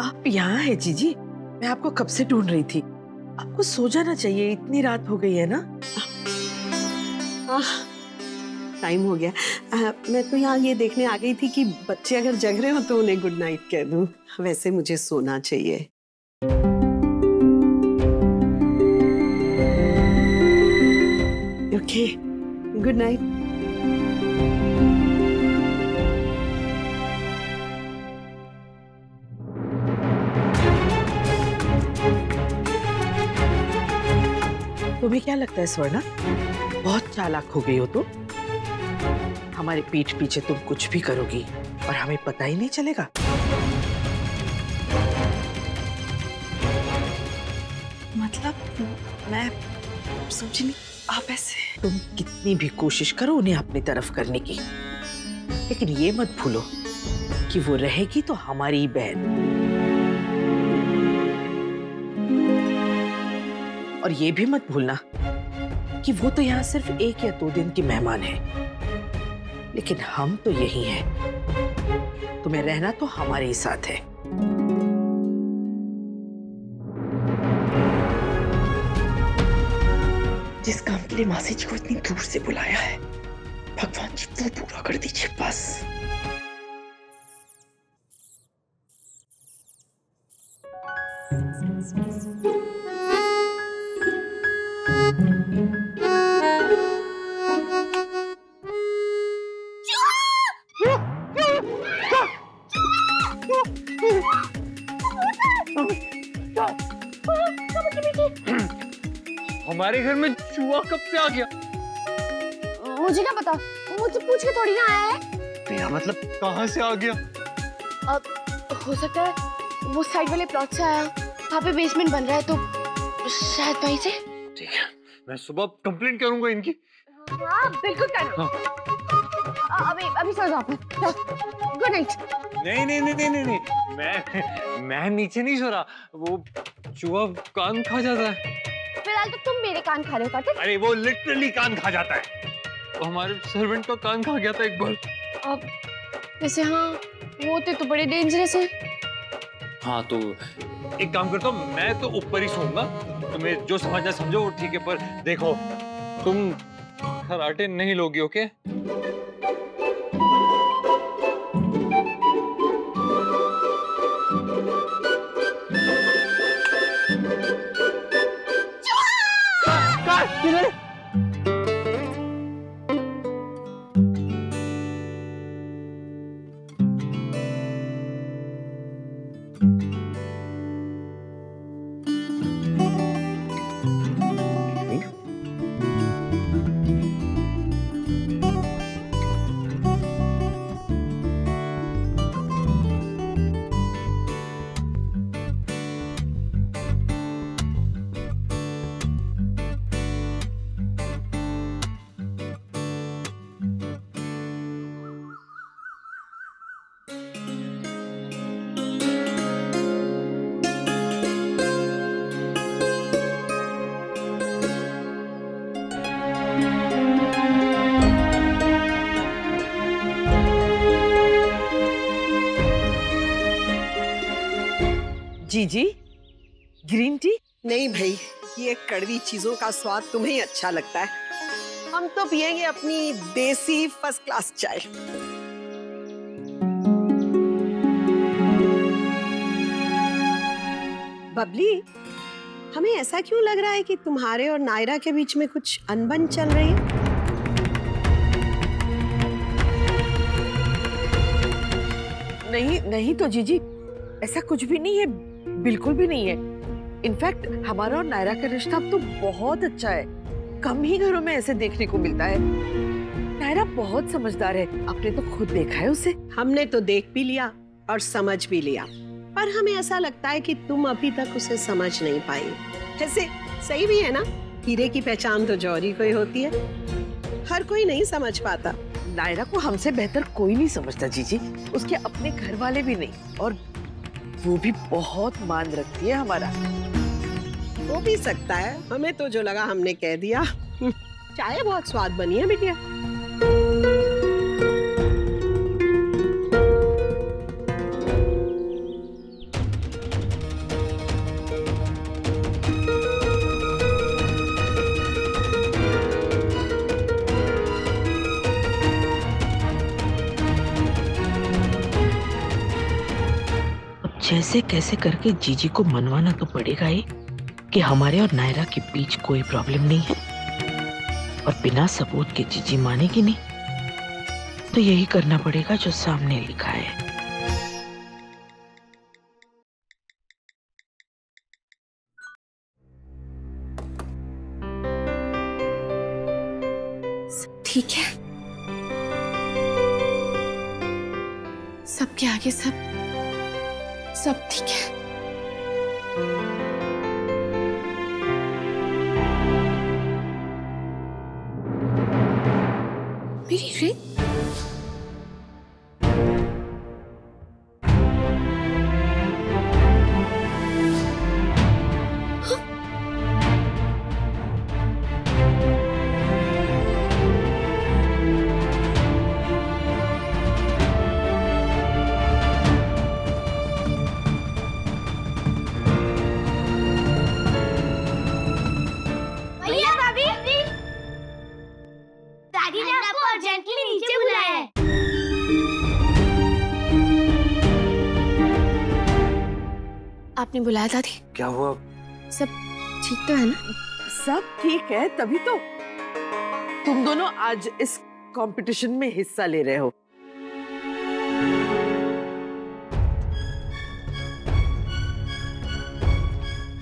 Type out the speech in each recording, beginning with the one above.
आप यहाँ है जीजी? मैं आपको कब से ढूंढ रही थी। आपको सो जाना चाहिए, इतनी रात हो गई है ना। टाइम हो गया। मैं तो यहाँ ये देखने आ गई थी कि बच्चे अगर जग रहे हो तो उन्हें गुड नाइट कह दूं। वैसे मुझे सोना चाहिए। Okay, good night. तुम्हें क्या लगता है स्वर्णा, बहुत चालाक हो गई हो तुम? हमारे पीठ पीछे तुम कुछ भी करोगी और हमें पता ही नहीं चलेगा। मतलब मैं समझी नहीं, आप ऐसे। तुम कितनी भी कोशिश करो उन्हें अपनी तरफ करने की, लेकिन ये मत भूलो कि वो रहेगी तो हमारी बहन। और ये भी मत भूलना कि वो तो यहाँ सिर्फ 1 या 2 दिन की मेहमान है, लेकिन हम तो यही हैं। तुम्हें रहना तो हमारे ही साथ है। जिस काम के लिए मासी जी को इतनी दूर से बुलाया है, भगवान जी वो पूरा कर दीजिए बस। हमारे घर में चूहा कब से आ गया? मुझे क्या पता, मुझसे पूछ के थोड़ी ना आया है। तेरा मतलब कहाँ से आ गया? अब हो सकता है वो साइड वाले प्लॉट से आया, वहाँ पे बेसमेंट बन रहा है तो शायद वहीं से। ठीक है, मैं सुबह कंप्लेंट करूंगा इनकी। हाँ बिल्कुल करना। अभी सो जाओ। Good night. नहीं नहीं नहीं नहीं नहीं, मैं नीचे नहीं सो रहा, वो चूहा कान खा जाता है। फिलहाल तो तुम मेरे कान खा रहे हो कार्तिक। अरे वो लिटरली कान खा जाता है, वो हमारे सर्वेंट का कान खा गया था एक बार। अब वैसे हाँ, वो तो बड़े डेंजरस है। हाँ तो एक काम करता हूँ, मैं तो ऊपर ही सोऊंगा, तुम्हें जो समझना समझो, ठीक है। पर देखो तुम खराटे नहीं लोगी, ओके? जीजी, ग्रीन टी? नहीं भाई, ये कड़वी चीजों का स्वाद तुम्हें ही अच्छा लगता है। हम तो पियेंगे अपनी देसी फर्स्ट क्लास चाय। बबली, हमें ऐसा क्यों लग रहा है कि तुम्हारे और नायरा के बीच में कुछ अनबन चल रही है? नहीं नहीं तो जीजी, ऐसा कुछ भी नहीं है, बिल्कुल भी नहीं है। इनफैक्ट हमारा और नायरा का रिश्ता अब तो बहुत अच्छा है। कम ही घरों में ऐसे देखने को मिलता है। नायरा बहुत समझदार है, आपने तो खुद देखा है उसे। हमने तो देख भी लिया और समझ भी लिया, पर हमें ऐसा लगता है कि तुम अभी तक उसे समझ नहीं पाई। ऐसे सही भी है ना, हीरे की पहचान तो जौहरी को ही होती है, हर कोई नहीं समझ पाता। नायरा को हमसे बेहतर कोई नहीं समझता जीजी, उसके अपने घर वाले भी नहीं, और वो भी बहुत मान रखती है हमारा। हो भी सकता है, हमें तो जो लगा हमने कह दिया। चाय बहुत स्वाद बनी है बिटिया। जैसे कैसे करके जीजी को मनवाना तो पड़ेगा ही कि हमारे और नायरा के बीच कोई प्रॉब्लम नहीं है, और बिना सबूत के जीजी मानेगी नहीं, तो यही करना पड़ेगा जो सामने लिखा है। ठीक है, सबके आगे सब ठीक है। मेरी रिंग? दादी ने आपको अर्जेंटली नीचे बुलाया है। आपने बुलाया दादी? क्या हुआ? सब ठीक तो है ना? सब ठीक है, तभी तो तुम दोनों आज इस कंपटीशन में हिस्सा ले रहे हो।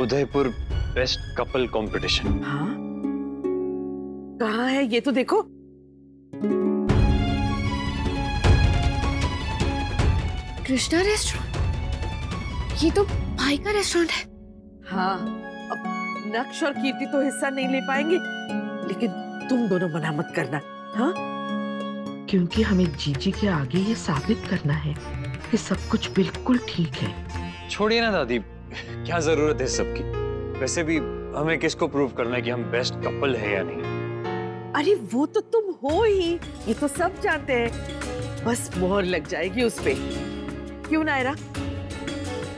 Udaipur best couple competition. हाँ, कहाँ है ये तो देखो। कृष्णा रेस्टोरेंट? ये तो भाई का रेस्टोरेंट है। हाँ, अब नक्श और कीर्ति तो हिस्सा नहीं ले पाएंगे, लेकिन तुम दोनों मना मत करना। हाँ, क्योंकि हमें जीजी के आगे ये साबित करना है कि सब कुछ बिल्कुल ठीक है। छोड़िए ना दादी, क्या जरूरत है सबकी? वैसे भी हमें किसको प्रूव करना है कि हम बेस्ट कपल है या नहीं? अरे वो तो तुम हो ही, ये तो सब जानते हैं। बस मोहर लग जाएगी उस पे। क्यों नायरा?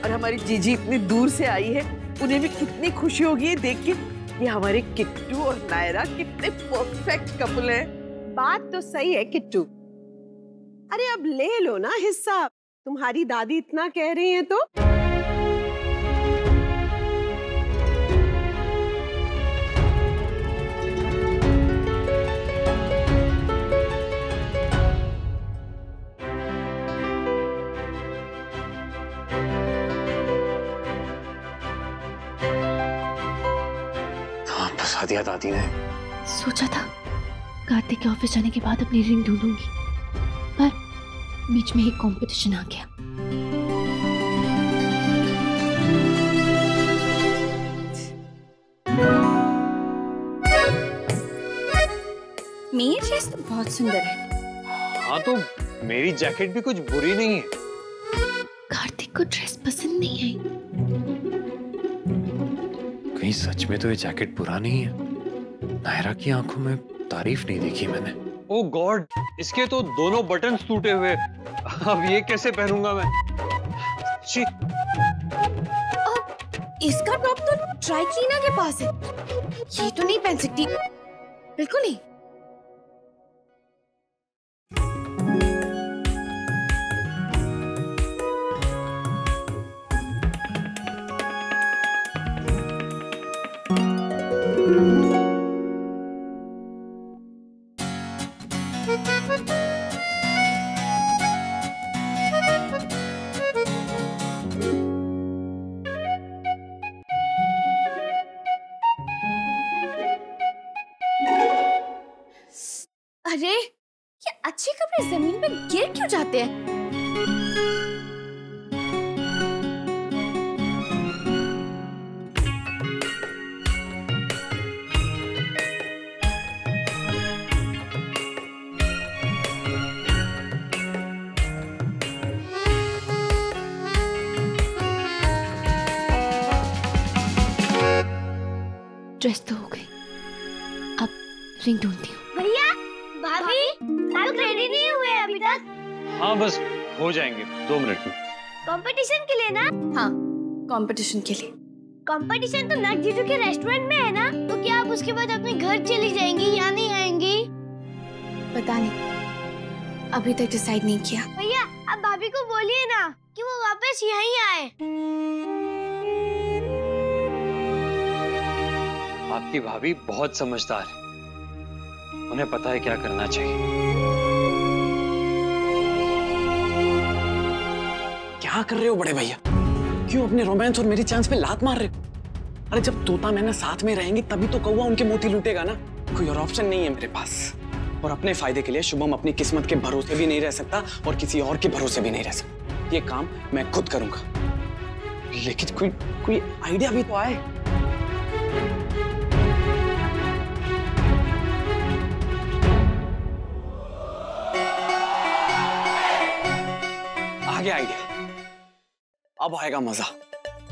और हमारी जीजी इतनी दूर से आई है, उन्हें भी कितनी खुशी होगी ये देख के कि हमारे किट्टू और नायरा कितने परफेक्ट कपल हैं। बात तो सही है किट्टू। अरे अब ले लो ना हिस्सा, तुम्हारी दादी इतना कह रही है तो। फंसा दिया दादी ने। सोचा था कार्तिक के ऑफिस जाने के बाद अपनी रिंग ढूंढूंगी, पर बीच में ही कंपटीशन आ गया। मेरी ड्रेस तो बहुत सुंदर है। हाँ तो मेरी जैकेट भी कुछ बुरी नहीं है। कार्तिक को ड्रेस पसंद नहीं आई। कहीं सच में तो ये जैकेट बुरा नहीं है? नायरा की आंखों में तारीफ नहीं देखी मैंने। ओह गॉड, इसके तो दोनों बटन टूटे हुए। अब ये कैसे पहनूंगा मैं? छी। इसका टॉप तो ड्राई क्लीनर के पास है, ये तो नहीं पहन सकती, बिल्कुल नहीं। अरे ये अच्छे कपड़े जमीन पे गिर क्यों जाते हैं? ड्रेस तो हो गई, अब रिंग ढूंढती हूँ। भैया, भाभी, आप रेडी नहीं हुए अभी तक? हाँ बस हो जाएंगे 2 मिनट में। कंपटीशन के लिए ना? हाँ, कंपटीशन के लिए। कंपटीशन तो नट जीजू के रेस्टोरेंट में है ना? तो क्या आप उसके बाद अपने घर चली जाएंगी या नहीं आएंगी? पता नहीं, अभी तक डिसाइड नहीं किया। भैया, आप भाभी को बोलिए ना कि वो वापस यहीं आए। आपकी भाभी बहुत समझदार है, उन्हें पता है क्या करना चाहिए। क्या कर रहे हो बड़े भैया? क्यों अपने रोमांस और मेरी चांस पे लात मार रहे हो? अरे जब तोता मैना साथ में रहेंगे तभी तो कौवा उनके मोती लूटेगा ना। कोई और ऑप्शन नहीं है मेरे पास। और अपने फायदे के लिए शुभम अपनी किस्मत के भरोसे भी नहीं रह सकता और किसी और के भरोसे भी नहीं रह सकता। ये काम मैं खुद करूंगा। लेकिन कोई आइडिया भी तो आए। आ गया आइडिया। अब आएगा मजा,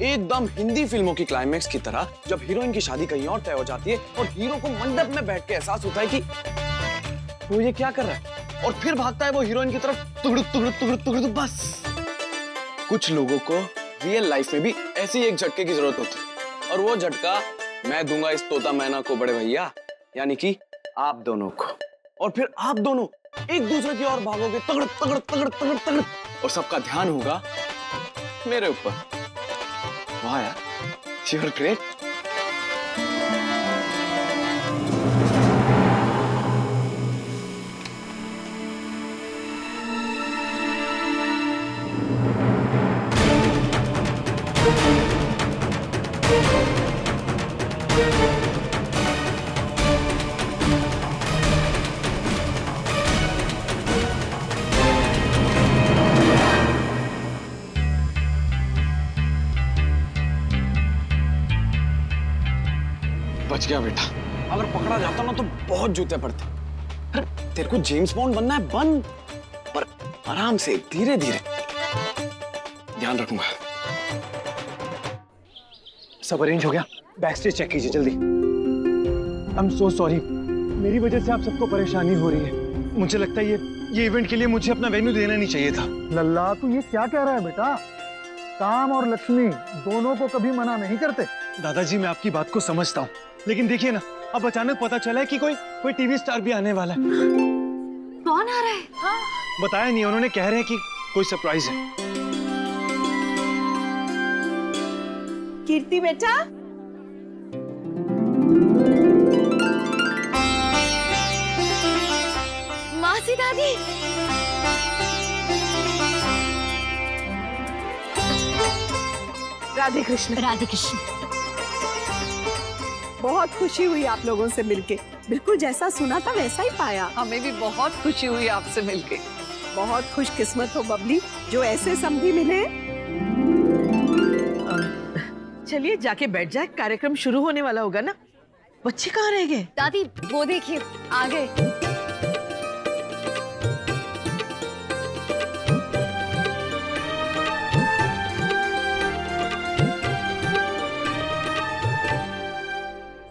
एकदम हिंदी फिल्मों की क्लाइमैक्स की तरह, जब हीरोइन की शादी कहीं और तय हो जाती है और हीरो को मंडप में बैठ के एहसास होता है कि वो ये क्या कर रहा है, और फिर भागता है वो हीरोइन की तरफ तुगड़ुक तुगड़ुक तुगड़ुक तुगड़ुक। बस कुछ लोगों को रियल लाइफ में भी ऐसे ही एक झटके की जरूरत होती है, और वो झटका मैं दूंगा इस तोता मैना को बड़े भैया, यानी कि आप दोनों को। और फिर आप दोनों एक दूसरे की ओर भागोगे, तगड़ तगड़ तगड़ तगड़ तगड़, और सबका ध्यान होगा मेरे ऊपर। वाह यार, यू आर ग्रेट। बच गया बेटा। अगर पकड़ा जाता ना तो बहुत जूते पड़ते। अरे तेरे को जेम्स बॉन्ड बनना है बन, पर आराम से, धीरे धीरे। ध्यान रखूंगा। सब अरेंज हो गया, बैक स्टेज चेक कीजिए जल्दी। आई एम सो सॉरी, मेरी वजह से आप सबको परेशानी हो रही है। मुझे लगता है ये इवेंट के लिए मुझे अपना वेन्यू देना नहीं चाहिए था। लल्ला तू ये क्या कह रहा है बेटा? काम और लक्ष्मी दोनों को कभी मना नहीं करते। दादाजी मैं आपकी बात को समझता हूँ, लेकिन देखिए ना, अब अचानक पता चला है कि कोई टीवी स्टार भी आने वाला है। कौन आ रहा है? हाँ? बताया नहीं, उन्होंने कह रहे हैं कि कोई सरप्राइज है। कीर्ति बेटा, मासी दादी, राधे कृष्ण। राधे कृष्ण। बहुत खुशी हुई आप लोगों से मिलके। बिल्कुल जैसा सुना था वैसा ही पाया। हमें भी बहुत खुशी हुई आपसे मिलके। बहुत खुशकिस्मत हो बबली, जो ऐसे समधी मिले। चलिए जाके बैठ जाए, कार्यक्रम शुरू होने वाला होगा ना। बच्चे कहाँ रह गए? दादी वो देखिए आ गए।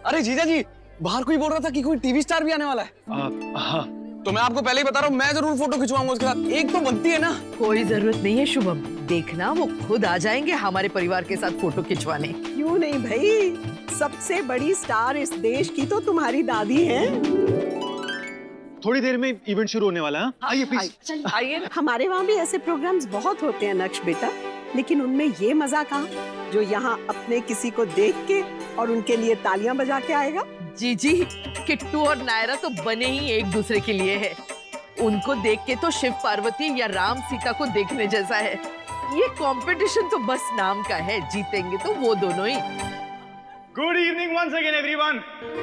अरे जीजा जी, बाहर कोई बोल रहा था कि कोई टीवी स्टार भी आने वाला है। हाँ, तो मैं आपको पहले ही बता रहा हूँ, मैं जरूर फोटो खिंचवाऊंगा उसके साथ। एक तो बनती है ना। कोई जरूरत नहीं है शुभम, देखना वो खुद आ जाएंगे हमारे परिवार के साथ फोटो खिंचवाने। क्यों नहीं भाई, सबसे बड़ी स्टार इस देश की तो तुम्हारी दादी है। थोड़ी देर में इवेंट शुरू होने वाला है। आइए प्लीज। आइए। हमारे वहाँ भी ऐसे प्रोग्राम्स बहुत होते हैं नक्श बेटा, लेकिन उनमें ये मजा कहाँ जो यहाँ अपने किसी को देख के और उनके लिए तालियां बजा के आएगा। जीजी, किट्टू और नायरा तो बने ही एक दूसरे के लिए है। उनको देख के तो शिव पार्वती या राम सीता को देखने जैसा है। ये कंपटीशन तो बस नाम का है, जीतेंगे तो वो दोनों ही। Good evening once again everyone.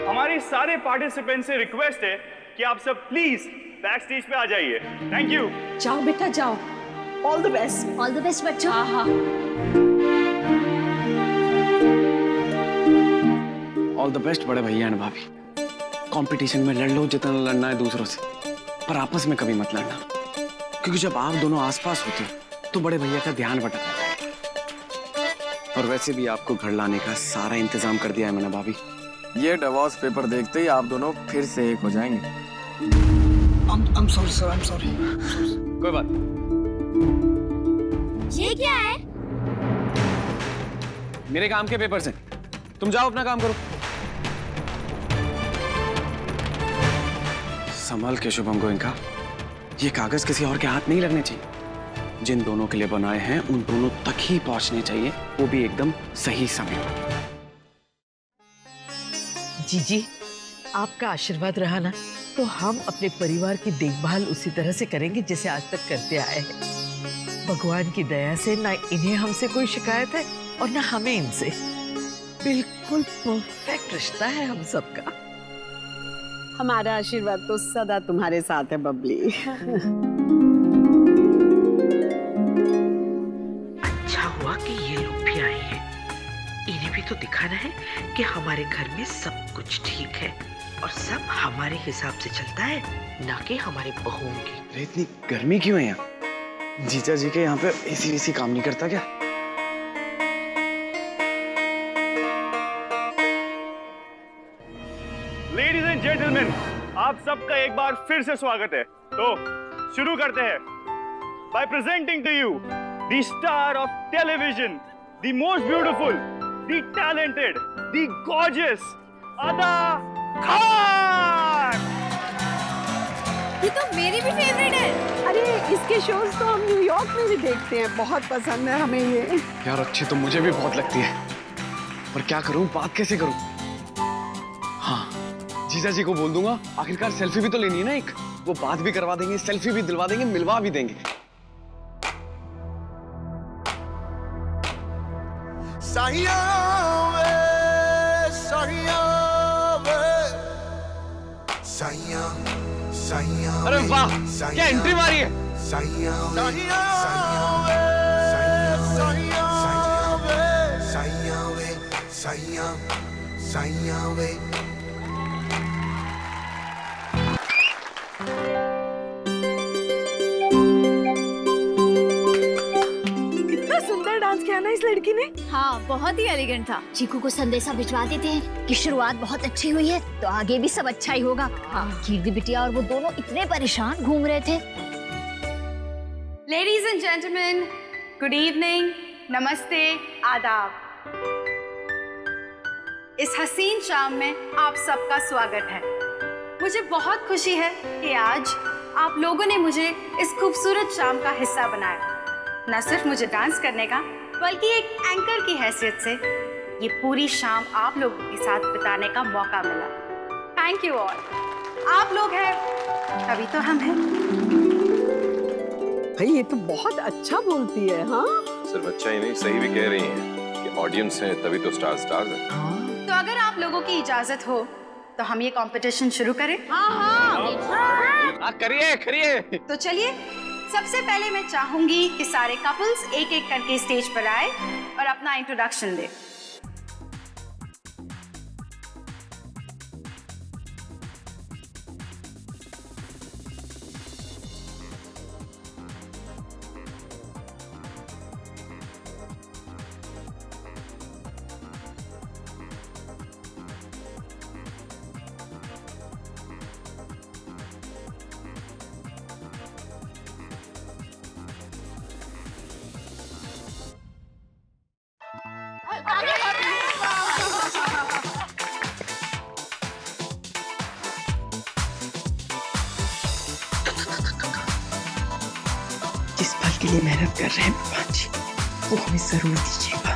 हमारी सारे पार्टिसिपेंट से रिक्वेस्ट है कि आप सब प्लीज बैक स्टेज पे आ जाइए। Thank you. जाओ बेटा जाओ। All the best. All the best बच्चों। हाँ हाँ। ऑल द बेस्ट बड़े भैया एंड भाभी। कंपटीशन में लड़ लो जितना लड़ना है दूसरों से, पर आपस में कभी मत लड़ना, क्योंकि जब आप दोनों आसपास होते हो तो बड़े भैया का ध्यान भटक जाता है। और वैसे भी आपको घर लाने का सारा इंतजाम कर दिया है मैंने भाभी। ये डिवोर्स पेपर देखते ही आप दोनों फिर से एक हो जाएंगे। I'm sorry sir, I'm sorry। कोई बात। ये क्या है? मेरे काम के पेपर्स हैं, तुम जाओ अपना काम करो। संभल के शुभम गोयनका, ये कागज किसी और के हाथ नहीं लगने चाहिए। जिन दोनों के लिए बनाए हैं उन दोनों तक ही पहुंचने चाहिए, वो भी एकदम सही समय पर। जीजी, आपका आशीर्वाद रहा ना तो हम अपने परिवार की देखभाल उसी तरह से करेंगे जैसे आज तक करते आए हैं। भगवान की दया से ना इन्हें हमसे कोई शिकायत है और ना हमें इनसे। बिल्कुल परफेक्ट रिश्ता है हम सबका। हमारा आशीर्वाद तो सदा तुम्हारे साथ है बबली। अच्छा हुआ कि ये लोग भी आए हैं। इन्हें भी तो दिखाना है कि हमारे घर में सब कुछ ठीक है और सब हमारे हिसाब से चलता है, ना कि हमारे बहुओं की। अरे इतनी गर्मी क्यों है यहाँ? जीजा जी के यहाँ पे एसी काम नहीं करता क्या? लेडीज एंड जेंटलमैन, आप सबका एक बार फिर से स्वागत है। तो शुरू करते हैं by presenting to you the star of television, the most beautiful, the talented, the gorgeous Adaa Khan. ये तो मेरी भी फेवरेट है। अरे इसके शोज तो हम न्यूयॉर्क में भी देखते हैं, बहुत पसंद है हमें ये। यार अच्छी तो मुझे भी बहुत लगती है, पर क्या करूं, बात कैसे करूं? हाँ, जीजा जी को बोल दूंगा, आखिरकार सेल्फी भी तो लेनी है ना एक। वो बात भी करवा देंगे, सेल्फी भी दिलवा देंगे, मिलवा भी देंगे। अरे वाह, क्या एंट्री मारी है। कितना सुंदर डांस किया ना इस लड़की ने। हाँ, बहुत ही एलिगेंट था। चीकू को संदेशा भिजवा देते हैं कि शुरुआत बहुत अच्छी हुई है तो आगे भी सब अच्छा ही होगा। हाँ, कीर्ति बिटिया और वो दोनों इतने परेशान घूम रहे थे। Ladies and gentleman, good evening, नमस्ते, आदाब। इस हसीन शाम में आप सबका स्वागत है। मुझे बहुत खुशी है कि आज आप लोगों ने मुझे इस खूबसूरत शाम का हिस्सा बनाया। न सिर्फ मुझे डांस करने का, बल्कि एक एंकर की हैसियत से ये पूरी शाम आप लोगों के साथ बिताने का मौका मिला। Thank you all. आप लोग हैं तभी तो हम हैं। भाई ये तो बहुत अच्छा बोलती है। हाँ, सिर्फ अच्छा ही नहीं, सही भी कह रही हैं कि ऑडियंस है तभी तो स्टार्स हैं। तो अगर आप लोगों की इजाजत हो तो हम ये कंपटीशन शुरू करें? हाँ, करिए करिए। तो चलिए, सबसे पहले मैं चाहूंगी कि सारे कपल्स एक एक करके स्टेज पर आए और अपना इंट्रोडक्शन दें। जिस पल के लिए मेहनत कर रहे हैं भगवान जी, वो हमें जरूर दीजिएगा।